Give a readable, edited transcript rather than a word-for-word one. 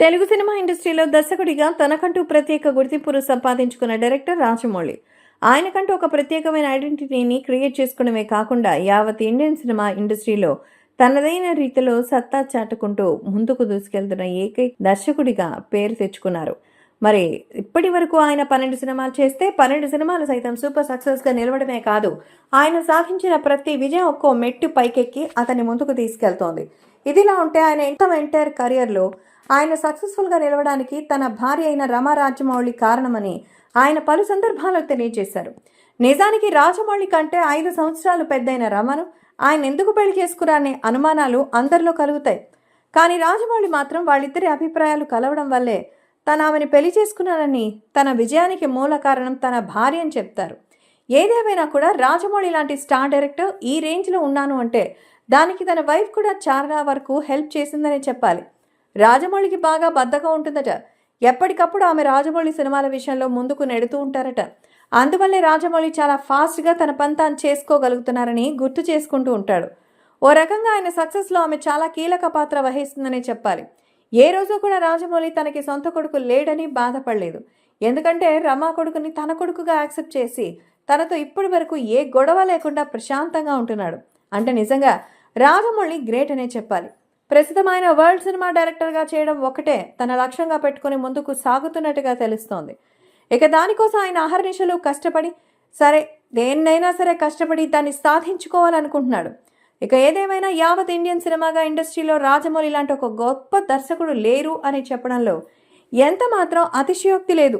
Telugu cinema ఇండస్ట్రీలో దర్శకుడిగా తనకంటూ ప్రత్యేక గుర్తింపును సంపాదించుకున్న డైరెక్టర్ రాజమౌళి. ఆయనకంటూ ఒక ప్రత్యేకమైన ఐడెంటిటీని క్రియేట్ చేసుకోవడమే కాకుండా యావత్ ఇండియన్ సినిమా ఇండస్ట్రీలో తనదైన రీతిలో సత్తా చాటుకుంటూ ముందుకు దూసుకెళ్తున్న ఏకైక దర్శకుడిగా పేరు తెచ్చుకున్నారు. మరి ఇప్పటి వరకు ఆయన 12 సినిమాలు చేస్తే 12 సినిమాలు సైతం సూపర్ సక్సెస్గా నిలవడమే కాదు, ఆయన సాధించిన ప్రతి విజయం ఒక్కో మెట్టు పైకెక్కి అతన్ని ముందుకు తీసుకెళ్తోంది. ఇదిలా ఉంటే ఆయన ఎంటైర్ కెరియర్లో ఆయన సక్సెస్ఫుల్గా నిలవడానికి తన భార్య అయిన రమా రాజమౌళి కారణమని ఆయన పలు సందర్భాల్లో తెలియజేశారు. నిజానికి రాజమౌళి కంటే 5 సంవత్సరాలు పెద్దయిన రమను ఆయన ఎందుకు పెళ్లి చేసుకున్నారనే అనుమానాలు అందరిలో కలుగుతాయి. కానీ రాజమౌళి మాత్రం వాళ్ళిద్దరి అభిప్రాయాలు కలవడం వల్లే ఆమెను పెళ్లి చేసుకున్నానని, తన విజయానికి మూల కారణం తన భార్య అని చెప్తారు. ఏదేమైనా కూడా రాజమౌళి లాంటి స్టార్ డైరెక్టర్ ఈ రేంజ్లో ఉన్నాను అంటే దానికి తన వైఫ్ కూడా చాలా వరకు హెల్ప్ చేసిందనే చెప్పాలి. రాజమౌళికి బాగా బద్ధకం ఉంటుందట. ఎప్పటికప్పుడు ఆమె రాజమౌళి సినిమాల విషయంలో ముందుకు నెడుతూ ఉంటారట. అందువల్లే రాజమౌళి చాలా ఫాస్ట్గా తన పని తాను చేసుకోగలుగుతున్నారని గుర్తు చేసుకుంటూ ఉంటాడు. ఓ రకంగా ఆయన సక్సెస్లో ఆమె చాలా కీలక పాత్ర వహిస్తుందనే చెప్పాలి. ఏ రోజు కూడా రాజమౌళి తనకి సొంత కొడుకు లేడని బాధపడలేదు. ఎందుకంటే రమా కొడుకుని తన కొడుకుగా యాక్సెప్ట్ చేసి తనతో ఇప్పటి వరకు ఏ గొడవ లేకుండా ప్రశాంతంగా ఉంటున్నాడు. అంటే నిజంగా రాజమౌళి గ్రేట్ అనే చెప్పాలి. ప్రస్తుతం ఆయన వరల్డ్ సినిమా డైరెక్టర్గా చేయడం ఒకటే తన లక్ష్యంగా పెట్టుకుని ముందుకు సాగుతున్నట్టుగా తెలుస్తోంది. ఇక దానికోసం ఆయన అహర్నిశలు కష్టపడి దేన్నైనా సరే కష్టపడి దాన్ని సాధించుకోవాలనుకుంటున్నాడు. ఇక ఏదేమైనా యావత్ ఇండియన్ సినిమాగా ఇండస్ట్రీలో రాజమౌళి లాంటి ఒక గొప్ప దర్శకుడు లేరు అని చెప్పడంలో ఎంత మాత్రం అతిశయోక్తి లేదు.